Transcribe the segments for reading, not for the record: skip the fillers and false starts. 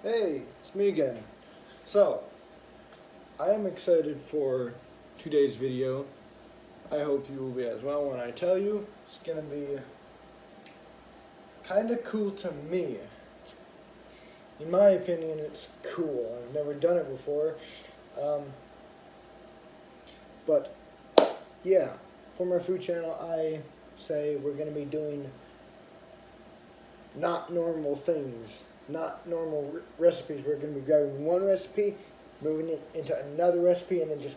Hey, it's me again. So, I am excited for today's video. I hope you will be as well when I tell you. It's gonna be kind of cool to me. In my opinion, it's cool. I've never done it before. But, yeah, for my food channel, I say we're gonna be doing not normal things. Not normal recipes. We're going to be grabbing one recipe, moving it into another recipe, and then just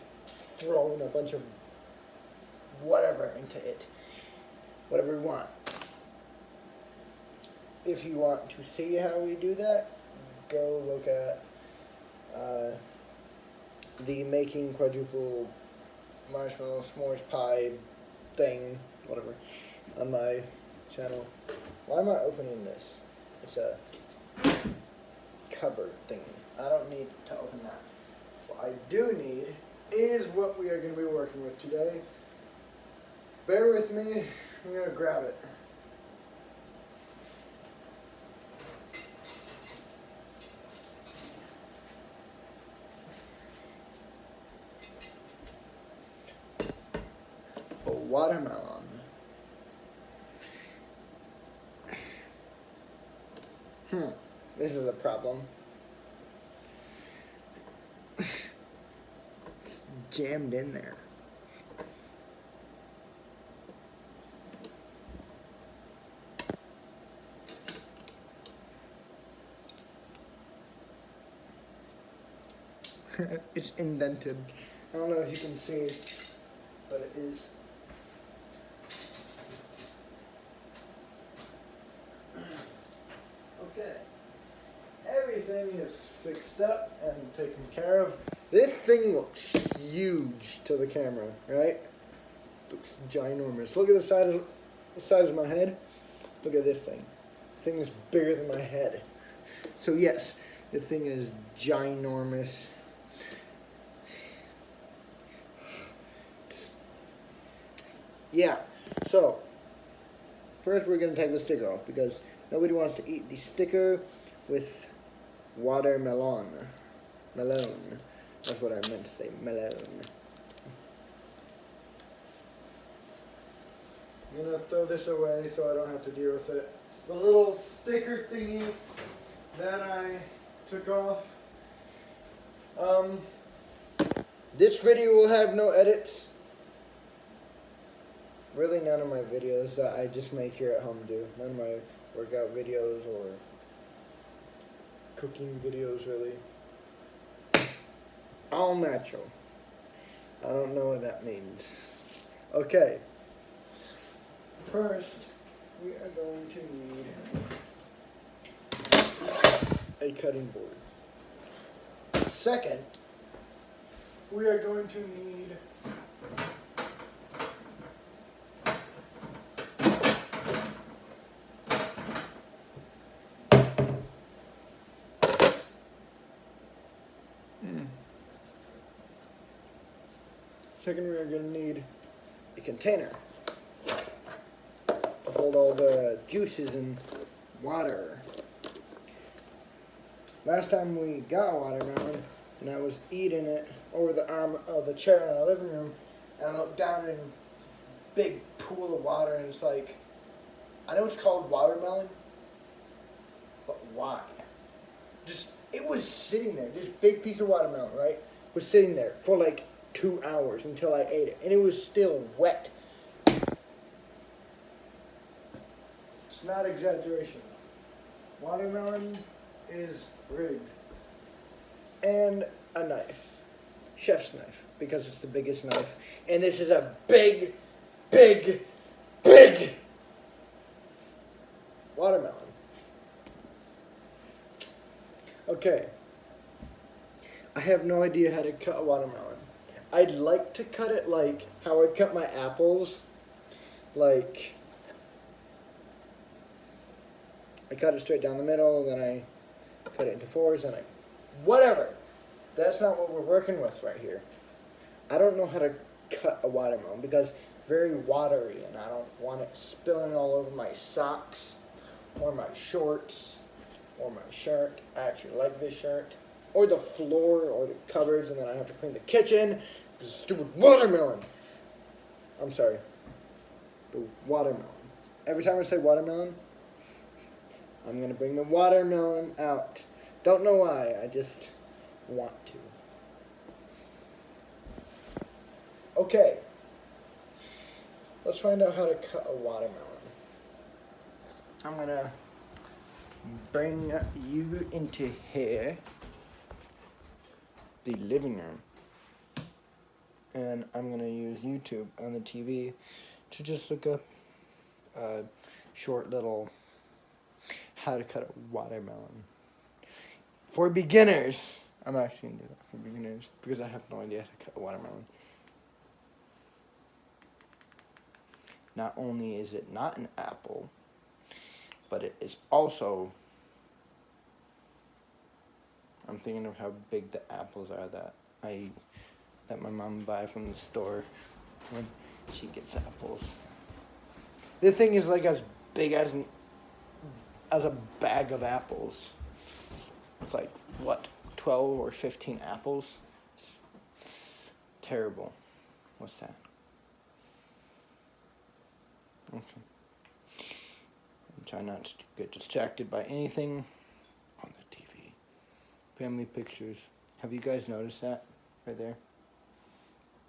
throwing a bunch of whatever into it. Whatever we want. If you want to see how we do that, go look at the making quadruple marshmallow s'mores pie thing, whatever, on my channel. Why am I opening this? It's a cupboard thing. I don't need to open that. What I do need is what we are going to be working with today. Bear with me. I'm going to grab it. A watermelon. This is a problem. Jammed in there. It's indented. I don't know if you can see, but it is. Okay. Everything is fixed up and taken care of. This thing looks huge to the camera, right? Looks ginormous. Look at the size of my head. Look at this thing. The thing is bigger than my head. So yes, the thing is ginormous. Yeah. So first we're gonna take the sticker off because nobody wants to eat the sticker with watermelon. Melon. That's what I meant to say. Melon. I'm gonna throw this away so I don't have to deal with it. The little sticker thingy that I took off. This video will have no edits. Really none of my videos that I just make here at home do. None of my workout videos or cooking videos, really. All natural. I don't know what that means. Okay. First, we are going to need a cutting board. Second, we are going to need Second, we are going to need a container to hold all the juices and water. Last time we got watermelon, and I was eating it over the arm of a chair in our living room, and I looked down in a big pool of water, and it's like, I know it's called watermelon, but why? Just, it was sitting there, this big piece of watermelon, right, was sitting there for like 2 hours until I ate it, and it was still wet. It's not exaggeration. Watermelon is rigged. And a knife. Chef's knife, because it's the biggest knife. And this is a big, big, big watermelon. Okay. I have no idea how to cut a watermelon. I'd like to cut it like how I cut my apples. Like, I cut it straight down the middle, then I cut it into fours, and whatever. That's not what we're working with right here. I don't know how to cut a watermelon because it's very watery, and I don't want it spilling all over my socks or my shorts or my shirt. I actually like this shirt. Or the floor, or the cupboards, and then I have to clean the kitchen. Because of stupid watermelon. I'm sorry. The watermelon. Every time I say watermelon, I'm going to bring the watermelon out. Don't know why, I just want to. Okay. Let's find out how to cut a watermelon. I'm going to bring you into here, the living room. And I'm going to use YouTube on the TV to just look up a short little how to cut a watermelon. For beginners. I'm actually going to do that for beginners because I have no idea how to cut a watermelon. Not only is it not an apple, but it is also, I'm thinking of how big the apples are that my mom buys from the store when she gets apples. This thing is like as big as a bag of apples. It's like, what, 12 or 15 apples? Terrible. What's that? Okay. I'm trying not to get distracted by anything on the TV. Family pictures. Have you guys noticed that right there?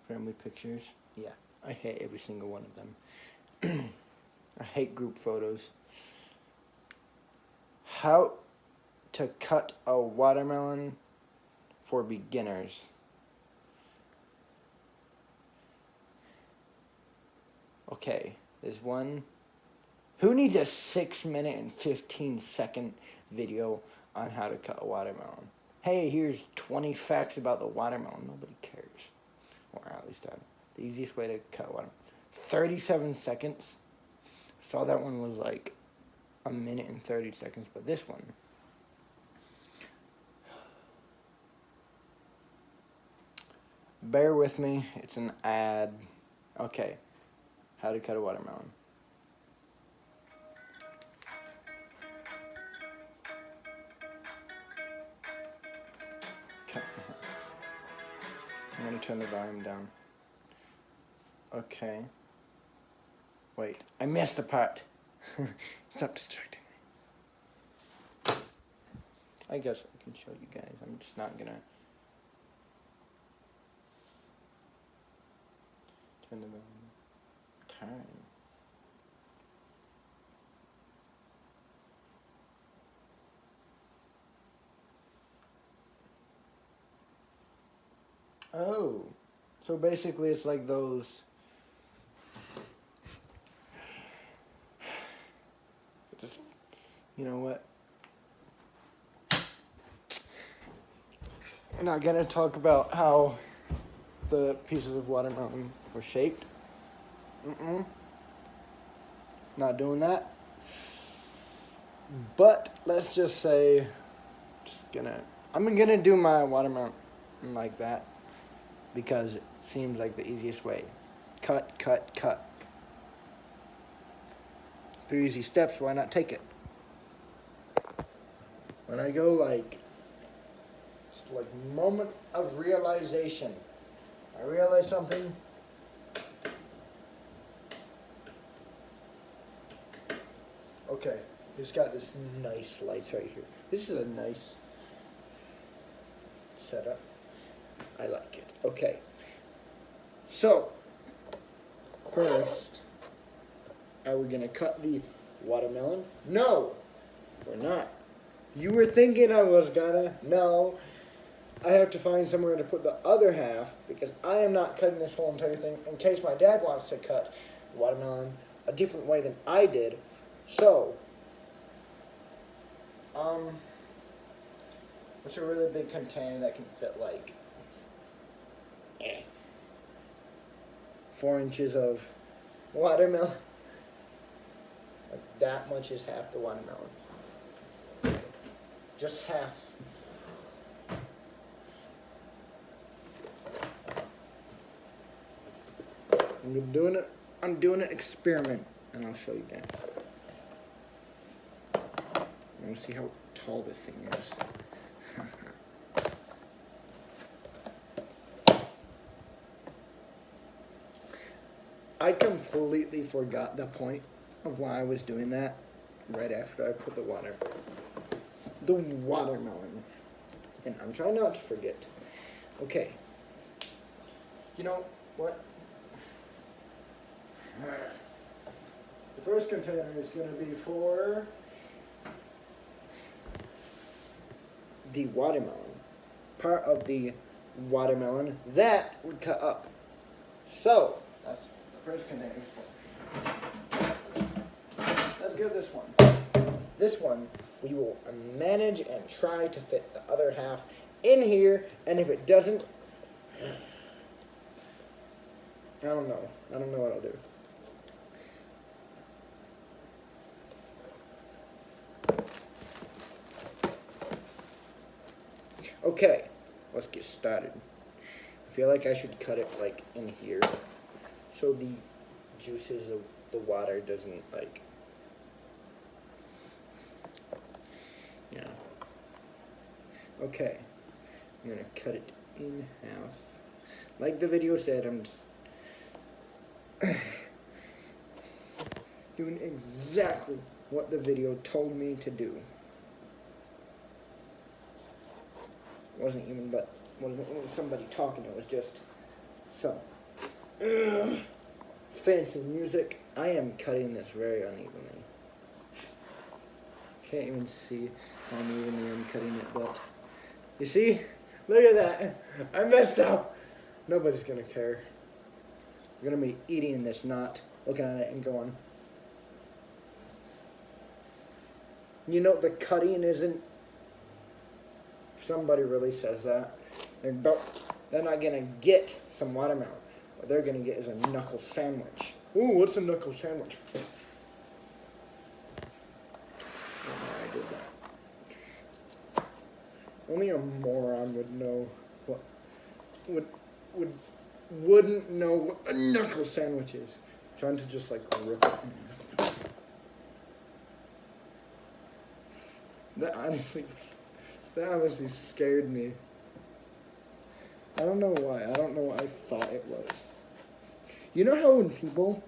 Family pictures. Yeah, I hate every single one of them. I hate group photos. How to cut a watermelon for beginners. Okay, there's one. Who needs a 6-minute and 15-second video on how to cut a watermelon? Hey, here's 20 facts about the watermelon. Nobody cares. Or at least the easiest way to cut a watermelon. 37 seconds. I saw that one was like a minute and 30 seconds, but this one. Bear with me, it's an ad. Okay, how to cut a watermelon. Okay. I'm gonna turn the volume down. Okay. Wait, I missed a part. Stop distracting me. I guess I can show you guys. I'm just not gonna turn the volume. Time. Oh, so basically it's like those. Just, you know what? We're not gonna talk about how the pieces of watermelon were shaped. Not doing that. But let's just say, I'm gonna do my watermelon like that because it seems like the easiest way. Cut, cut, cut. 3 easy steps, why not take it? When I go it's like moment of realization. I realize something. Okay, he's got this nice lights right here. This is a nice setup. I like it. Okay. So, first, are we going to cut the watermelon? No, we're not. You were thinking I was gonna. No. I have to find somewhere to put the other half because I am not cutting this whole entire thing in case my dad wants to cut the watermelon a different way than I did. So, what's a really big container that can fit 4 inches of watermelon? Like that much is half the watermelon. Just half. I'm doing an experiment, and I'll show you that. I'm gonna see how tall this thing is. I completely forgot the point of why I was doing that right after I put the watermelon. And I'm trying not to forget. Okay. You know what? The first container is going to be for the watermelon. Part of the watermelon that would cut up. So, that's the first container. Let's go this one. This one, we will manage and try to fit the other half in here, and if it doesn't, I don't know what I'll do. Okay, let's get started. I feel like I should cut it like in here, so the juices of the water doesn't like, yeah. Okay, I'm gonna cut it in half. Like the video said, I'm just doing exactly what the video told me to do. Wasn't even somebody talking, it was just some fancy music. I am cutting this very unevenly. Can't even see how unevenly I'm cutting it, but you see? Look at that. I messed up. Nobody's gonna care. We're gonna be eating this, not looking at it and going, you know, the cutting isn't. Somebody really says that. They're not gonna get some watermelon. What they're gonna get is a knuckle sandwich. Ooh, what's a knuckle sandwich? I did that. Only a moron would know what wouldn't know what a knuckle sandwich is. I'm trying to just like rip it. That honestly scared me. I don't know why. I don't know what I thought it was. You know how when people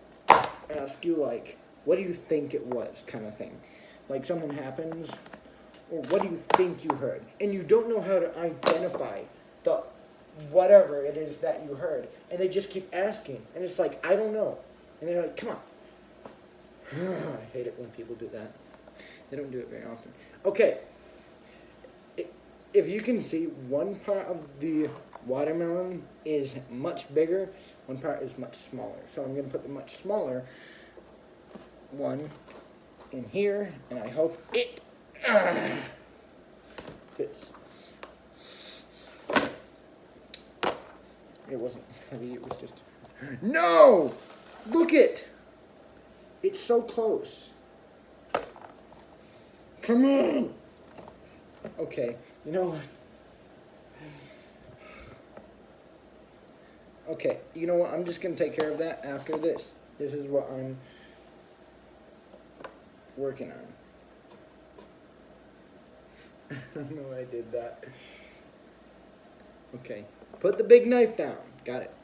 ask you, like, what do you think it was, kind of thing? Like something happens, or what do you think you heard? And you don't know how to identify the whatever it is that you heard. And they just keep asking. And it's like, I don't know. And they're like, come on. I hate it when people do that. They don't do it very often. Okay. If you can see, one part of the watermelon is much bigger, one part is much smaller. So I'm going to put the much smaller one in here, and I hope it fits. It wasn't heavy, it was just... No! Look it! It's so close. Come on! Okay, you know what? Okay, you know what? I'm just going to take care of that after this. This is what I'm working on. I don't know why I did that. Okay, put the big knife down. Got it.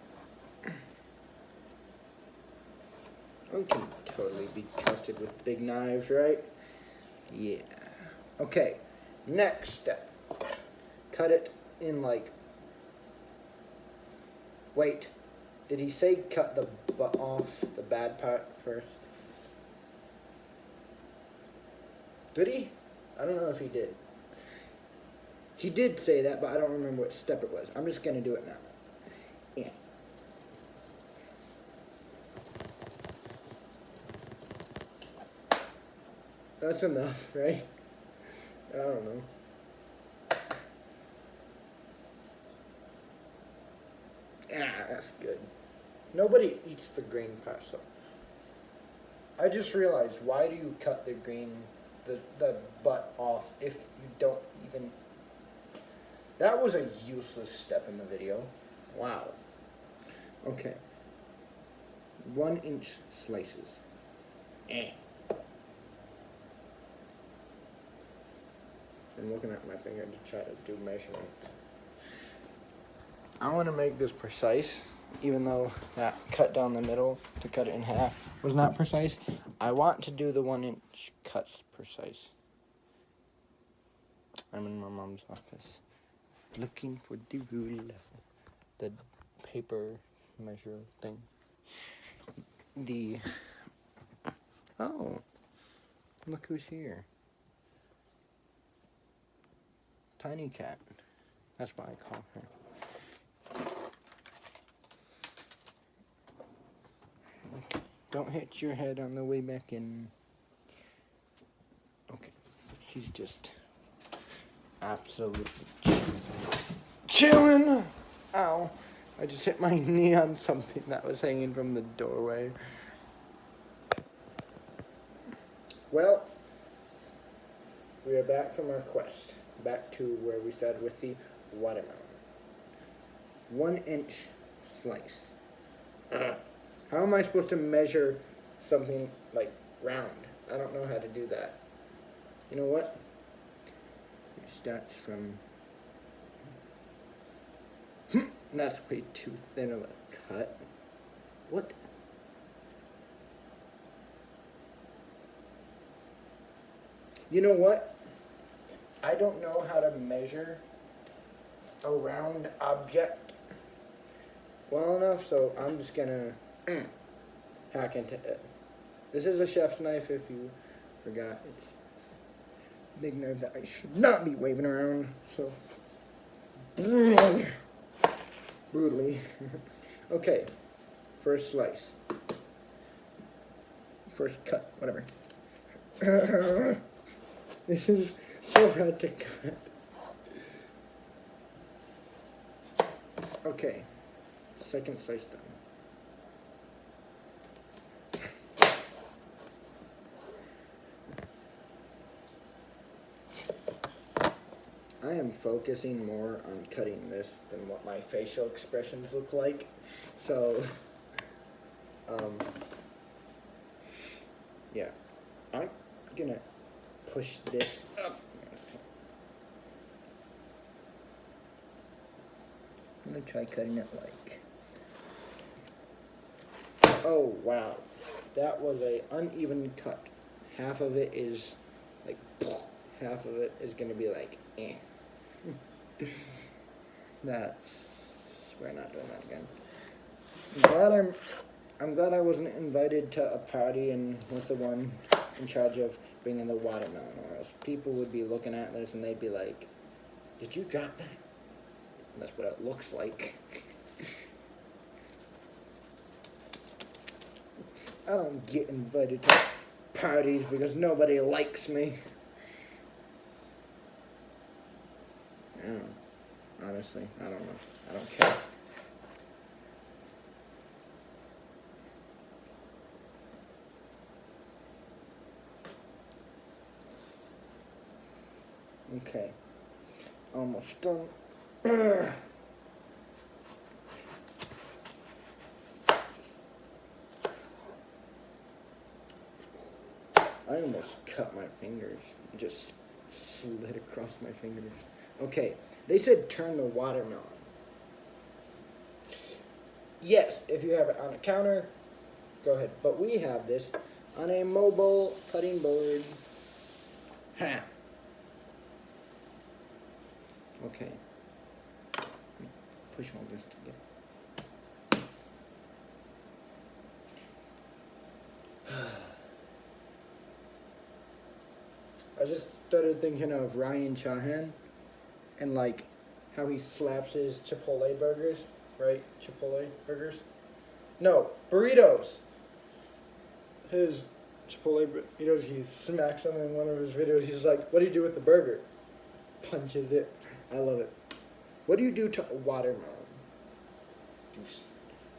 I can totally be trusted with big knives, right? Yeah. Okay, next step. Cut it in like... Wait, did he say cut the butt off, the bad part first? Did he? I don't know if he did. He did say that, but I don't remember what step it was. I'm just going to do it now. Yeah. That's enough, right? I don't know. Ah, that's good. Nobody eats the green part, so. I just realized, why do you cut the green, the butt off if you don't even... That was a useless step in the video. Wow. Okay. 1-inch slices. I'm looking at my finger to try to do measurement. I want to make this precise, even though that cut down the middle to cut it in half was not precise. I want to do the 1-inch cuts precise. I'm in my mom's office looking for the rule, the paper measure thing. Oh, look who's here. Tiny Cat. That's what I call her. Okay. Don't hit your head on the way back in. Okay. She's just absolutely chilling. Ow. I just hit my knee on something that was hanging from the doorway. Well, we are back from our quest. Back to where we started with the watermelon. 1-inch slice. How am I supposed to measure something like round? I don't know how to do that. You know what? It starts from... That's way too thin of a cut. What? You know what? I don't know how to measure a round object well enough, so I'm just gonna hack into it. This is a chef's knife, if you forgot. It's a big nerve that I should not be waving around, so brutally. Okay, first slice. First cut, whatever. This is so hard to cut. Okay, second slice done. I am focusing more on cutting this than what my facial expressions look like. So, yeah, I'm gonna push this up. I'm gonna try cutting it like, oh wow, that was a uneven cut. Half of it is like, half of it is gonna be like, eh. We're not doing that again. I'm glad I wasn't invited to a party and with the one in charge of bringing the watermelon, or else people would be looking at this and they'd be like, did you drop that? And that's what it looks like. I don't get invited to parties because nobody likes me. Honestly, I don't know. I don't care. Okay. Almost done. I almost cut my fingers. Just slid across my fingers. Okay, they said turn the watermelon. Yes, if you have it on a counter, go ahead. But we have this on a mobile cutting board. Ha! Okay. Push all this together. I just started thinking of Ryan Chahan and like how he slaps his Chipotle burgers, right? Chipotle burgers? No, burritos. His Chipotle burritos, he smacks them in one of his videos. He's like, what do you do with the burger? Punches it. I love it. What do you do to a watermelon? Do you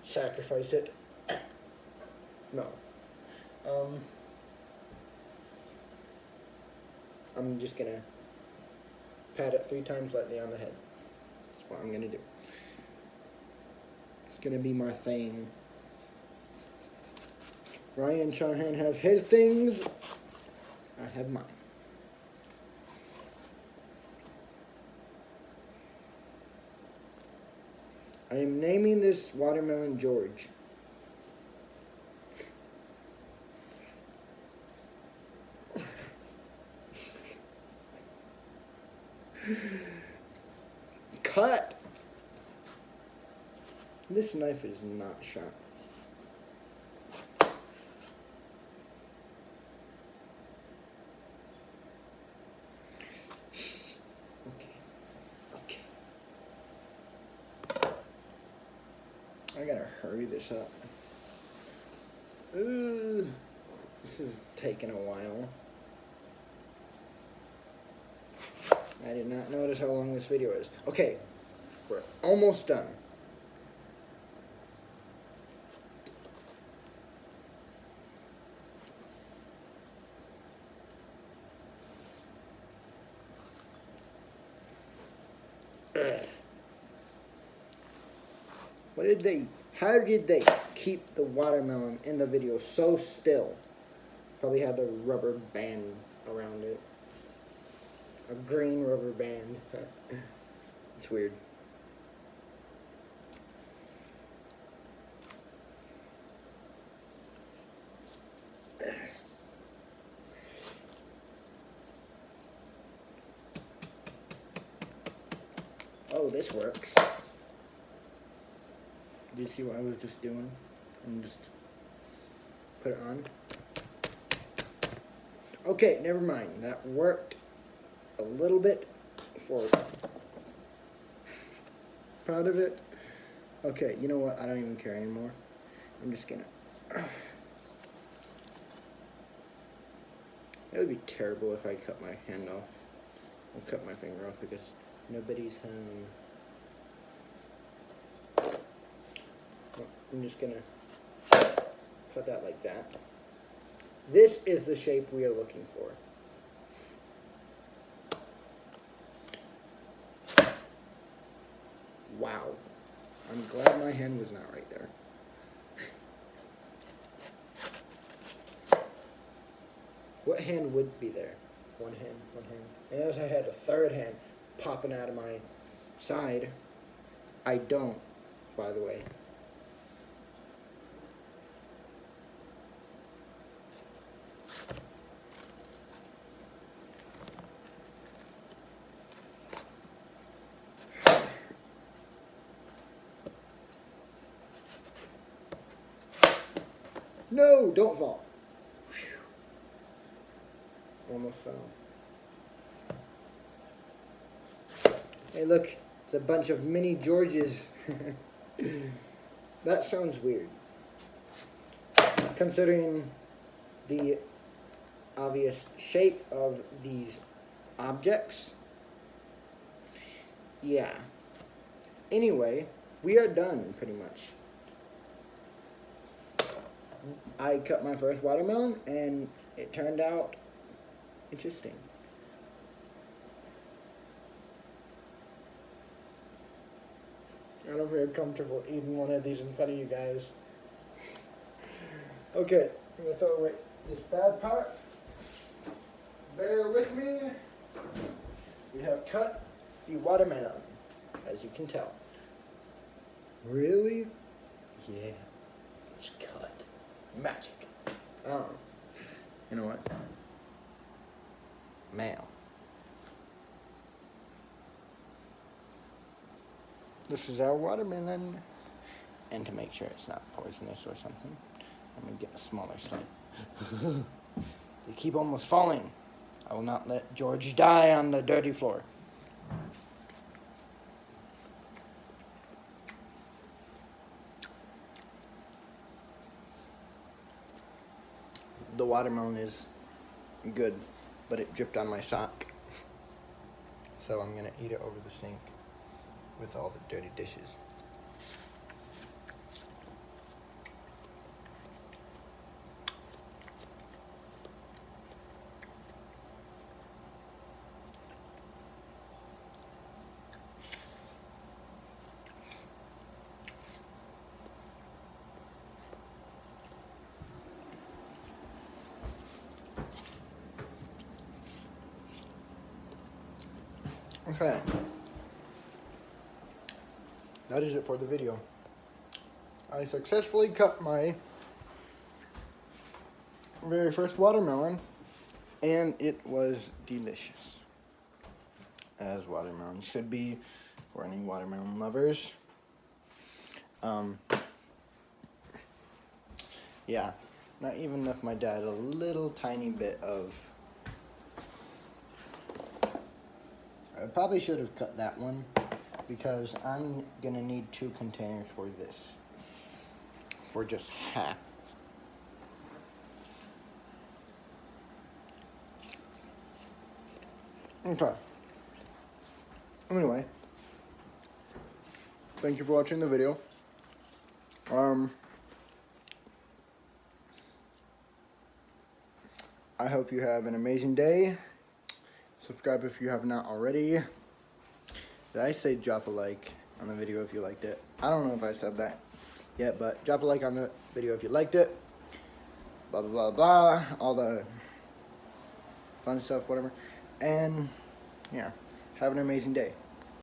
sacrifice it? No. I'm just gonna pat it 3 times lightly on the head. That's what I'm gonna do. It's gonna be my thing. Ryan Chahan has his things. I have mine. I am naming this watermelon George. Cut! This knife is not sharp. Okay. I gotta hurry this up. Ooh, this is taking a while. I did not notice how long this video is. Okay, we're almost done. How did they keep the watermelon in the video so still? Probably had a rubber band around it. A green rubber band. It's weird. Oh, this works. Did you see what I was just doing? And just put it on. Okay, never mind. That worked a little bit for proud of it. Okay, you know what? I don't even care anymore. I'm just gonna. It would be terrible if I cut my hand off. I'll cut my finger off because nobody's home. I'm just gonna cut that like that. This is the shape we are looking for. Wow. I'm glad my hand was not right there. What hand would be there? One hand. And as I had a third hand popping out of my side, I don't, by the way. No, don't fall. Whew. Almost fell. Hey, look, it's a bunch of mini Georges. That sounds weird, considering the obvious shape of these objects. Yeah. Anyway, we are done, pretty much. I cut my first watermelon, and it turned out interesting. I don't feel comfortable eating one of these in front of you guys. Okay, I'm going to throw away this bad part. Bear with me. We have cut the watermelon, as you can tell. Really? Yeah. It's cut. Magic. Oh. You know what? Mail. This is our watermelon. And to make sure it's not poisonous or something, I'm going to get a smaller slice. They keep almost falling. I will not let George die on the dirty floor. The watermelon is good, but it dripped on my sock. So I'm going to eat it over the sink with all the dirty dishes. Okay. that is it for the video. I successfully cut my very first watermelon, and it was delicious, as watermelon should be for any watermelon lovers. Yeah, not even if my dad a little tiny bit of. I probably should have cut that one, because I'm gonna need 2 containers for this, for just half. Okay. Anyway, thank you for watching the video. I hope you have an amazing day. Subscribe if you have not already. Did I say drop a like on the video if you liked it? I don't know if I said that yet, but drop a like on the video if you liked it. Blah, blah, blah, blah. All the fun stuff, whatever. And, yeah, have an amazing day.